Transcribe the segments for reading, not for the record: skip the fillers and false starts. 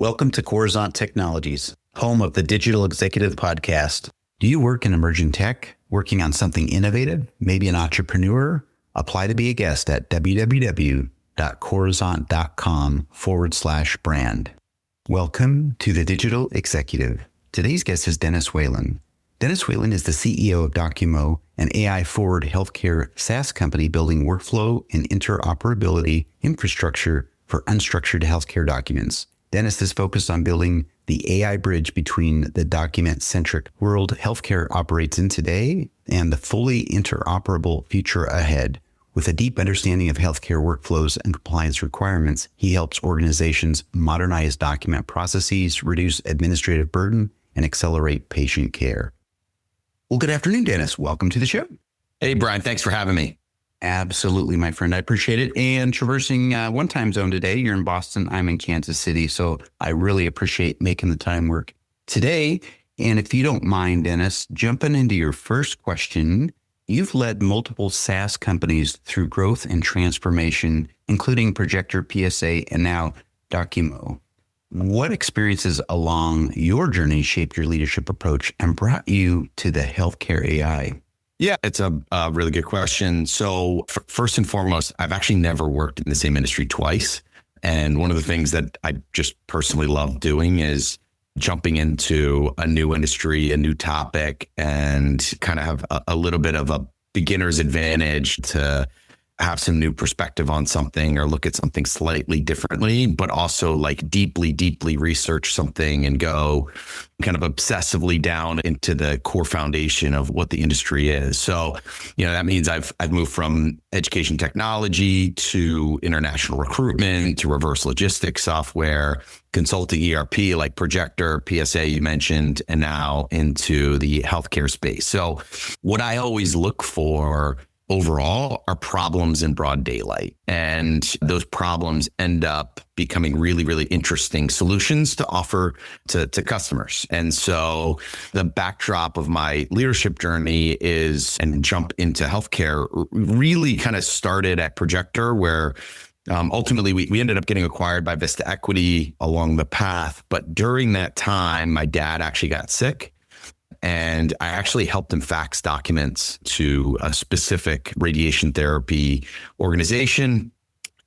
Welcome to Coruzant Technologies, home of the Digital Executive Podcast. Do you work in emerging tech, working on something innovative, maybe an entrepreneur? Apply to be a guest at www.coruzant.com/brand. Welcome to the Digital Executive. Today's guest is Denis Whelan. Denis Whelan is the CEO of Documo, an AI-forward healthcare SaaS company building workflow and interoperability infrastructure for unstructured healthcare documents. Denis is focused on building the AI bridge between the document-centric world healthcare operates in today and the fully interoperable future ahead. With a deep understanding of healthcare workflows and compliance requirements, he helps organizations modernize document processes, reduce administrative burden, and accelerate patient care. Well, good afternoon, Denis. Welcome to the show. Hey, Brian. Thanks for having me. Absolutely, my friend. I appreciate it. And traversing one time zone today, you're in Boston, I'm in Kansas City. So I really appreciate making the time work today. And if you don't mind, Denis, jumping into your first question, you've led multiple SaaS companies through growth and transformation, including Projector, PSA, and now Documo. What experiences along your journey shaped your leadership approach and brought you to the healthcare AI? Yeah, it's a really good question. So first and foremost, I've actually never worked in the same industry twice. And one of the things that I just personally love doing is jumping into a new industry, a new topic, and kind of have a little bit of a beginner's advantage to have some new perspective on something or look at something slightly differently, but also like deeply research something and go kind of obsessively down into the core foundation of what the industry is. So, that means I've moved from education technology to international recruitment to reverse logistics software, consulting ERP like Projector, PSA you mentioned, and now into the healthcare space. So what I always look for overall are problems in broad daylight. And those problems end up becoming really interesting solutions to offer to customers. And so the backdrop of my leadership journey is, and jump into healthcare, really kind of started at Projector, where ultimately we ended up getting acquired by Vista Equity along the path. But during that time, my dad actually got sick. And I actually helped him fax documents to a specific radiation therapy organization.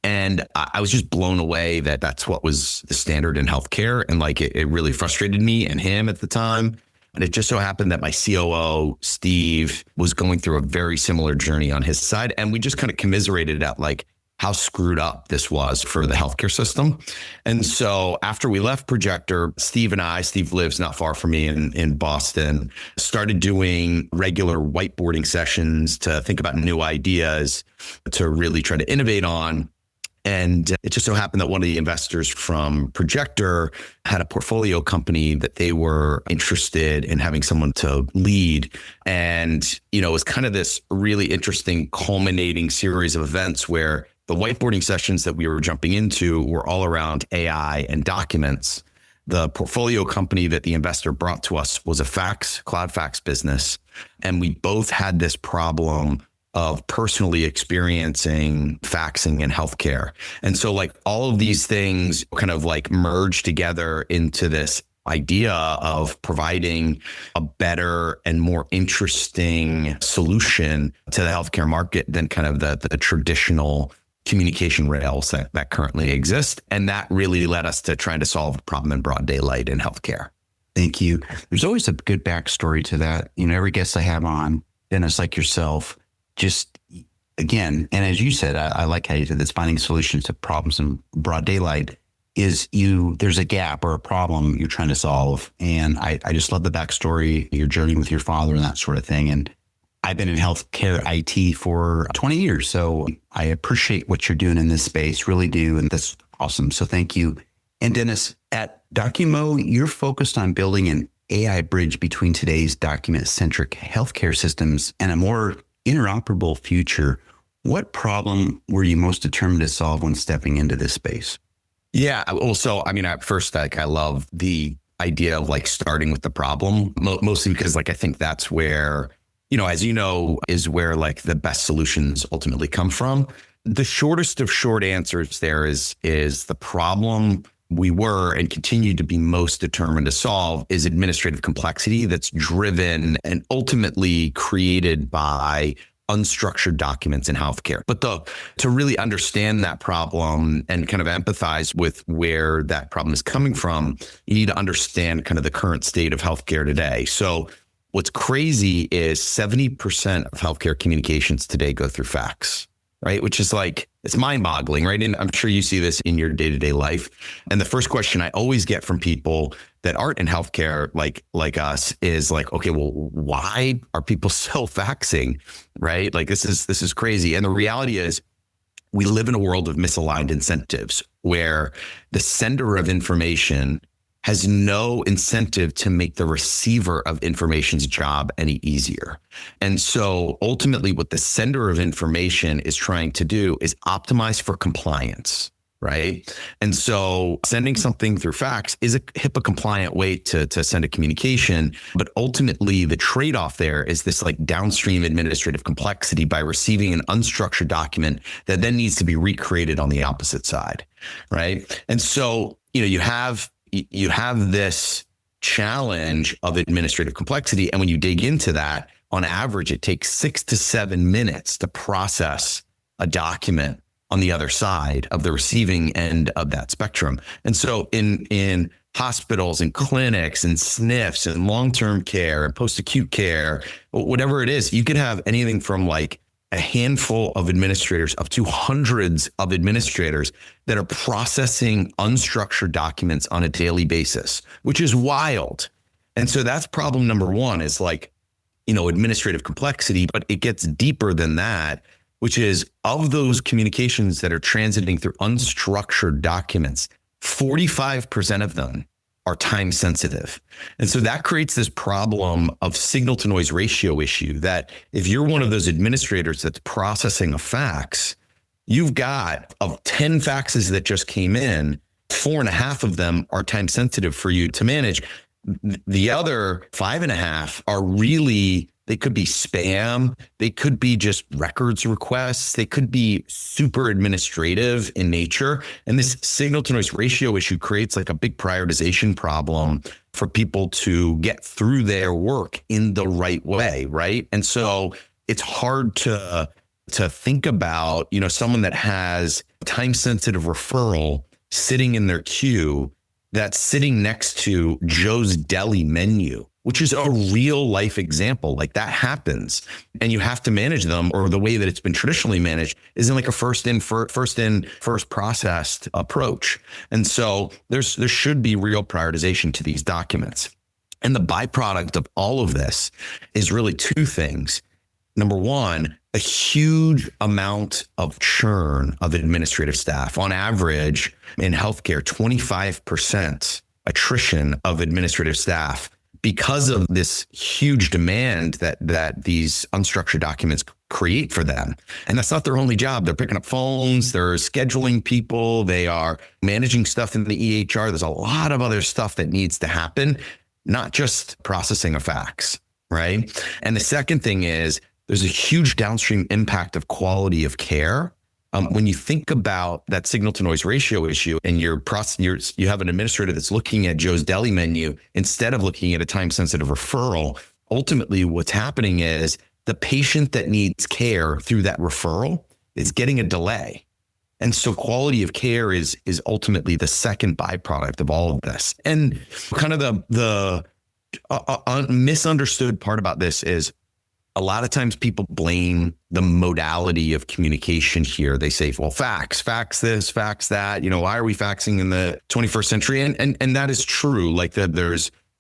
And I was just blown away that that's what was the standard in healthcare. And like it really frustrated me and him at the time. And it just so happened that my COO, Steve, was going through a very similar journey on his side. And we just kind of commiserated at like how screwed up this was for the healthcare system. And so after we left Projector, Steve lives not far from me in Boston, started doing regular whiteboarding sessions to think about new ideas to really try to innovate on. And it just so happened that one of the investors from Projector had a portfolio company that they were interested in having someone to lead. And, it was kind of this really interesting culminating series of events where the whiteboarding sessions that we were jumping into were all around AI and documents. The portfolio company that the investor brought to us was a cloud fax business. And we both had this problem of personally experiencing faxing in healthcare. And so like all of these things kind of like merged together into this idea of providing a better and more interesting solution to the healthcare market than kind of the traditional communication rails that currently exist. And that really led us to trying to solve a problem in broad daylight in healthcare. Thank you. There's always a good backstory to that. Every guest I have on, Denis, like yourself, just again, and as you said, I like how you said this, finding solutions to problems in broad daylight is there's a gap or a problem you're trying to solve. And I just love the backstory, your journey with your father and that sort of thing. And I've been in healthcare IT for 20 years. So I appreciate what you're doing in this space, really do. And that's awesome. So thank you. And Denis, at Documo, you're focused on building an AI bridge between today's document-centric healthcare systems and a more interoperable future. What problem were you most determined to solve when stepping into this space? Yeah. Well, so, at first, I love the idea of like starting with the problem, mostly because like, I think that's where, as is where like the best solutions ultimately come from. The shortest of short answers there is the problem we were and continue to be most determined to solve is administrative complexity that's driven and ultimately created by unstructured documents in healthcare. But to really understand that problem and kind of empathize with where that problem is coming from, you need to understand kind of the current state of healthcare today. So what's crazy is 70% of healthcare communications today go through fax, right? Which is like, it's mind-boggling, right? And I'm sure you see this in your day-to-day life. And the first question I always get from people that aren't in healthcare like us is like, okay, well, why are people still faxing, right? Like this is crazy. And the reality is we live in a world of misaligned incentives where the sender of information has no incentive to make the receiver of information's job any easier. And so ultimately what the sender of information is trying to do is optimize for compliance, right? And so sending something through fax is a HIPAA compliant way to send a communication. But ultimately the trade-off there is this like downstream administrative complexity by receiving an unstructured document that then needs to be recreated on the opposite side, right? And so, you have this challenge of administrative complexity. And when you dig into that, on average, it takes 6 to 7 minutes to process a document on the other side of the receiving end of that spectrum. And so in hospitals and clinics and SNFs and long-term care and post-acute care, whatever it is, you could have anything from like a handful of administrators up to hundreds of administrators that are processing unstructured documents on a daily basis, which is wild. And so that's problem number one is like, administrative complexity, but it gets deeper than that, which is of those communications that are transiting through unstructured documents, 45% of them are time sensitive. And so that creates this problem of signal to noise ratio issue that if you're one of those administrators that's processing a fax, you've got of 10 faxes that just came in, 4.5 of them are time sensitive for you to manage. The other 5.5 are really, they could be spam. They could be just records requests. They could be super administrative in nature. And this signal to noise ratio issue creates like a big prioritization problem for people to get through their work in the right way, right? And so it's hard to think about, someone that has time sensitive referral sitting in their queue that's sitting next to Joe's Deli menu, which is a real life example. Like that happens and you have to manage them, or the way that it's been traditionally managed is in like a first processed approach. And so there should be real prioritization to these documents. And the byproduct of all of this is really two things. Number one, a huge amount of churn of administrative staff. On average in healthcare, 25% attrition of administrative staff because of this huge demand that these unstructured documents create for them. And that's not their only job. They're picking up phones, they're scheduling people, they are managing stuff in the EHR. There's a lot of other stuff that needs to happen, not just processing a fax, right? And the second thing is there's a huge downstream impact of quality of care. When you think about that signal to noise ratio issue and you have an administrator that's looking at Joe's Deli menu instead of looking at a time sensitive referral, ultimately what's happening is the patient that needs care through that referral is getting a delay. And so quality of care is ultimately the second byproduct of all of this. And kind of the misunderstood part about this is a lot of times people blame the modality of communication here. They say, well, fax this, fax that, why are we faxing in the 21st century? And that is true. Like that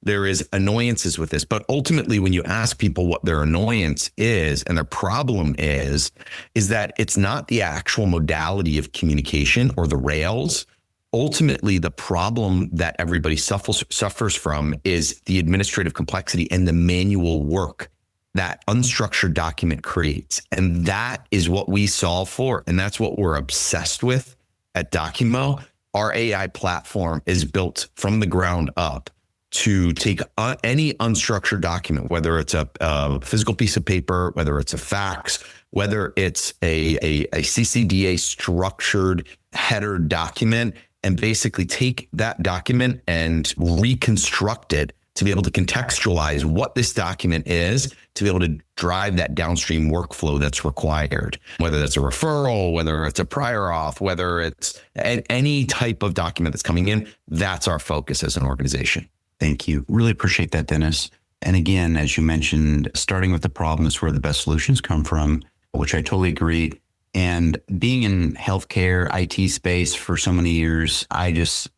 there is annoyances with this, but ultimately when you ask people what their annoyance is and their problem is that it's not the actual modality of communication or the rails. Ultimately, the problem that everybody suffers from is the administrative complexity and the manual work that unstructured document creates. And that is what we solve for. And that's what we're obsessed with at Documo. Our AI platform is built from the ground up to take any unstructured document, whether it's a physical piece of paper, whether it's a fax, whether it's a CCDA structured header document, and basically take that document and reconstruct it to be able to contextualize what this document is, to be able to drive that downstream workflow that's required, whether that's a referral, whether it's a prior auth, whether it's any type of document that's coming in. That's our focus as an organization. Thank you. Really appreciate that, Dennis. And again, as you mentioned, starting with the problem is where the best solutions come from, which I totally agree. And being in healthcare, IT space for so many years, I just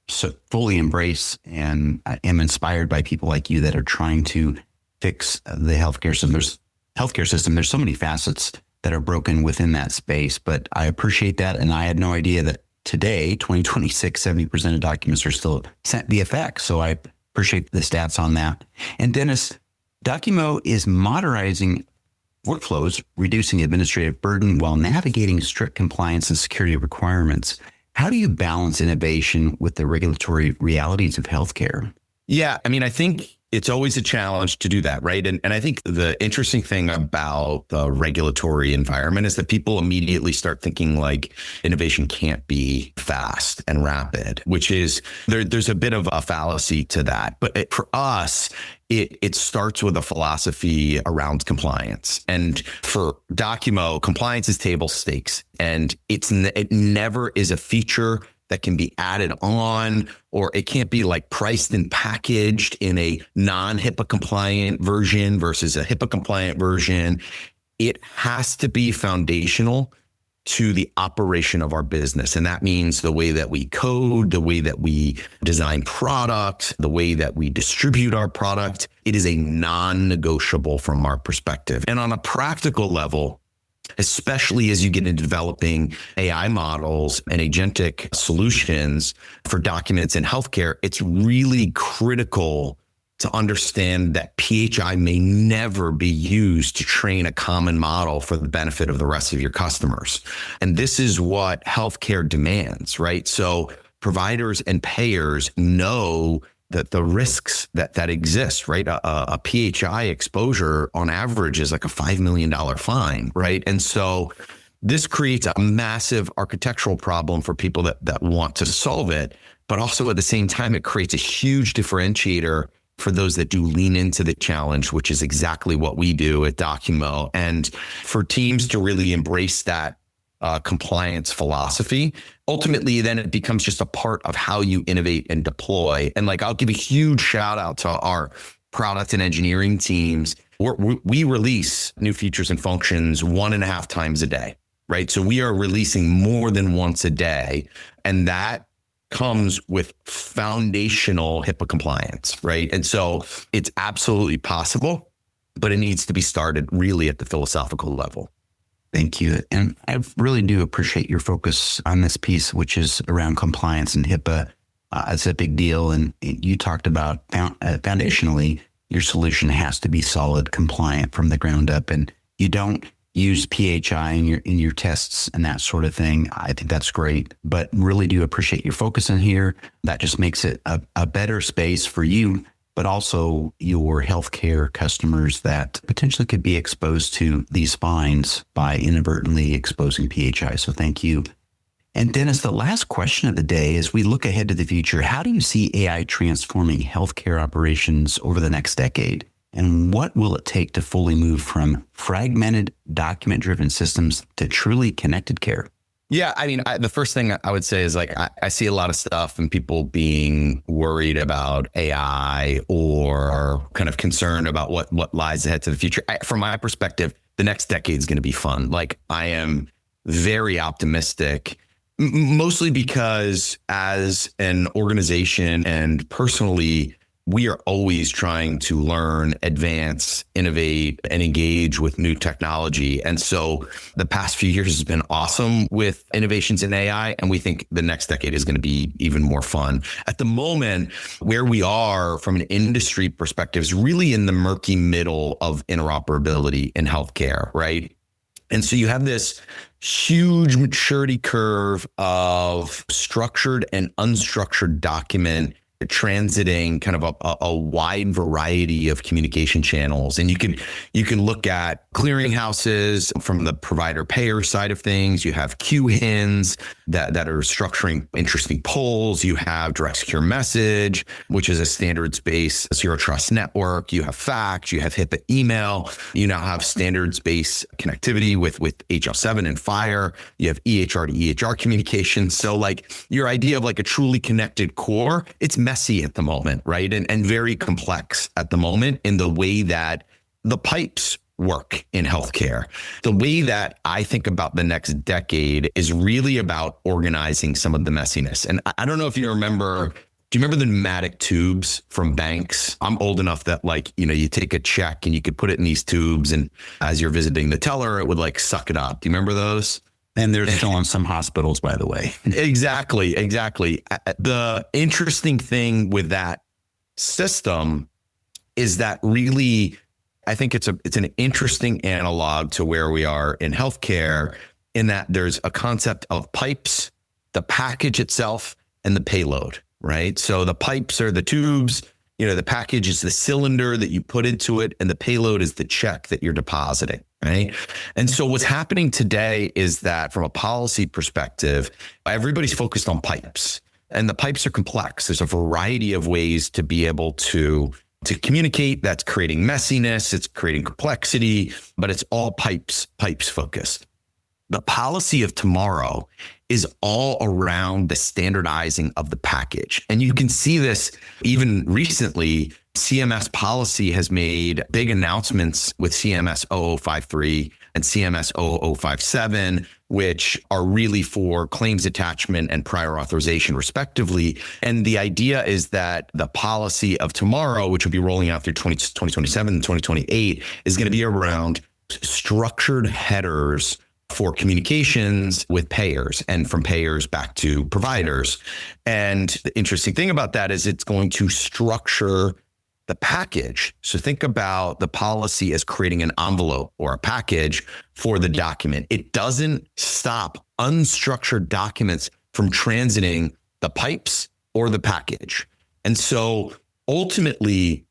fully embrace and am inspired by people like you that are trying to fix the healthcare system. There's so many facets that are broken within that space, but I appreciate that. And I had no idea that today, 2026, 70% of documents are still sent via fax. So I appreciate the stats on that. And Dennis, Documo is modernizing workflows, reducing administrative burden while navigating strict compliance and security requirements. How do you balance innovation with the regulatory realities of healthcare? Yeah, I mean, I think it's always a challenge to do that, right? And I think the interesting thing about the regulatory environment is that people immediately start thinking like innovation can't be fast and rapid, which is there's a bit of a fallacy to that. But for us, it starts with a philosophy around compliance. And for Documo, compliance is table stakes, and it never is a feature that can be added on, or it can't be like priced and packaged in a non-HIPAA compliant version versus a HIPAA compliant version. It has to be foundational to the operation of our business. And that means the way that we code, the way that we design product, the way that we distribute our product. It is a non-negotiable from our perspective. And on a practical level, especially as you get into developing AI models and agentic solutions for documents in healthcare, it's really critical to understand that PHI may never be used to train a common model for the benefit of the rest of your customers. And this is what healthcare demands, right? So providers and payers know that the risks that exist, right? A PHI exposure on average is like a $5 million fine, right? And so this creates a massive architectural problem for people that want to solve it, but also at the same time, it creates a huge differentiator for those that do lean into the challenge, which is exactly what we do at Documo. And for teams to really embrace that compliance philosophy, ultimately, then it becomes just a part of how you innovate and deploy. And like, I'll give a huge shout out to our product and engineering teams. We release new features and functions 1.5 times a day, right? So we are releasing more than once a day. And that comes with foundational HIPAA compliance, right? And so it's absolutely possible, but it needs to be started really at the philosophical level. Thank you. And I really do appreciate your focus on this piece, which is around compliance and HIPAA. It's a big deal. And you talked about foundationally, your solution has to be solid, compliant from the ground up. And you don't use PHI in your tests and that sort of thing. I think that's great, but really do appreciate your focus in here. That just makes it a better space for you, but also your healthcare customers that potentially could be exposed to these fines by inadvertently exposing PHI. So thank you. And Dennis, the last question of the day, as we look ahead to the future, how do you see AI transforming healthcare operations over the next decade? And what will it take to fully move from fragmented document-driven systems to truly connected care? Yeah, I mean, the first thing I would say is like, I see a lot of stuff and people being worried about AI or kind of concerned about what lies ahead to the future. From my perspective, the next decade is going to be fun. Like, I am very optimistic, mostly because as an organization and personally, we are always trying to learn, advance, innovate, and engage with new technology. And so the past few years has been awesome with innovations in AI. And we think the next decade is going to be even more fun. At the moment, where we are from an industry perspective is really in the murky middle of interoperability in healthcare, right? And so you have this huge maturity curve of structured and unstructured document transiting kind of a wide variety of communication channels. And you can look at clearinghouses from the provider payer side of things. You have QHINs that are structuring interesting polls. You have direct secure message, which is a standards-based zero trust network. You have fax, you have HIPAA email. You now have standards-based connectivity with HL7 and FHIR. You have EHR to EHR communication. So like your idea of like a truly connected core, it's messy at the moment, right? And very complex at the moment in the way that the pipes work in healthcare. The way that I think about the next decade is really about organizing some of the messiness. And I don't know if you remember, do you remember the pneumatic tubes from banks? I'm old enough that like, you take a check and you could put it in these tubes, and as you're visiting the teller, it would like suck it up. Do you remember those? And they're still in some hospitals, by the way. Exactly. The interesting thing with that system is that really, I think it's an interesting analog to where we are in healthcare, in that there's a concept of pipes, the package itself, and the payload, right? So the pipes are the tubes, the package is the cylinder that you put into it, and the payload is the check that you're depositing, right? And so what's happening today is that from a policy perspective, everybody's focused on pipes, and the pipes are complex. There's a variety of ways to be able to communicate. That's creating messiness, it's creating complexity, but it's all pipes focused. The policy of tomorrow is all around the standardizing of the package. And you can see this even recently. CMS policy has made big announcements with CMS 0053 and CMS 0057, which are really for claims attachment and prior authorization, respectively. And the idea is that the policy of tomorrow, which will be rolling out through 2027 and 2028, is going to be around structured headers for communications with payers and from payers back to providers. And the interesting thing about that is it's going to structure the package. So think about the policy as creating an envelope or a package for the document. It doesn't stop unstructured documents from transiting the pipes or the package. And so ultimately,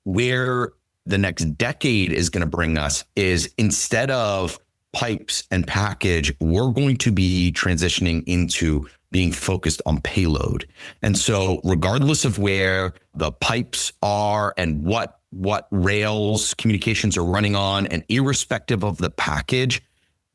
where the next decade is going to bring us is, instead of pipes and package, we're going to be transitioning into being focused on payload. And so regardless of where the pipes are and what rails communications are running on, and irrespective of the package,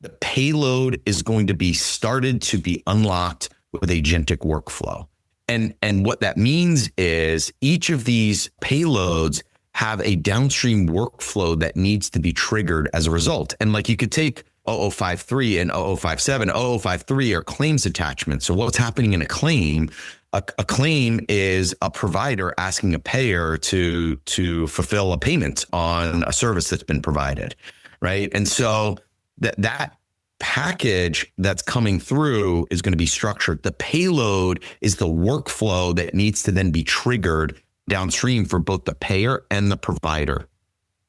the payload is going to be started to be unlocked with agentic workflow. And what that means is each of these payloads have a downstream workflow that needs to be triggered as a result. And like you could take 0053 and 0057. 0053 are claims attachments. So what's happening in a claim? A claim is a provider asking a payer to fulfill a payment on a service that's been provided, right? And so that package that's coming through is going to be structured. The payload is the workflow that needs to then be triggered downstream for both the payer and the provider.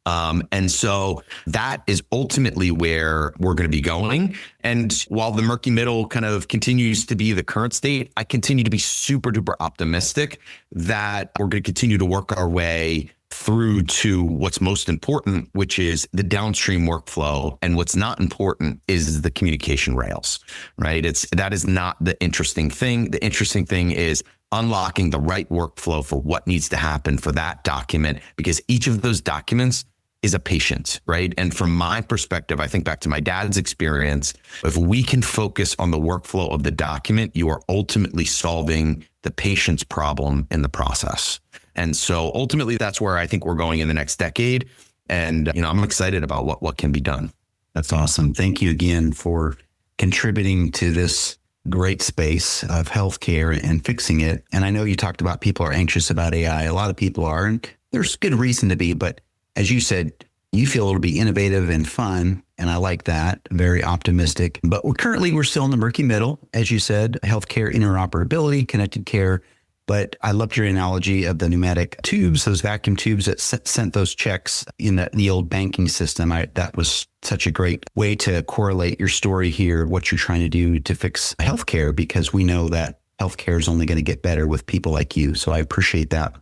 And so that is ultimately where we're going to be going. And while the murky middle kind of continues to be the current state, I continue to be super duper optimistic that we're going to continue to work our way through to what's most important, which is the downstream workflow. And what's not important is the communication rails, right? That is not the interesting thing. The interesting thing is unlocking the right workflow for what needs to happen for that document, because each of those documents is a patient, right? And from my perspective, I think back to my dad's experience, if we can focus on the workflow of the document, you are ultimately solving the patient's problem in the process. And so ultimately, that's where I think we're going in the next decade. And I'm excited about what can be done. That's awesome. Thank you again for contributing to this great space of healthcare and fixing it. And I know you talked about people are anxious about AI. A lot of people are, and there's good reason to be, but as you said, you feel it'll be innovative and fun, and I like that. Very optimistic. But we're still in the murky middle, as you said, healthcare interoperability, connected care. But I loved your analogy of the pneumatic tubes, those vacuum tubes that sent those checks in the old banking system. That was such a great way to correlate your story here, what you're trying to do to fix healthcare, because we know that healthcare is only going to get better with people like you. So I appreciate that.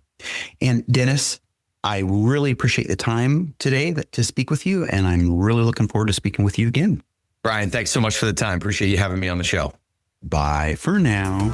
And Dennis, I really appreciate the time today to speak with you. And I'm really looking forward to speaking with you again. Brian, thanks so much for the time. Appreciate you having me on the show. Bye for now.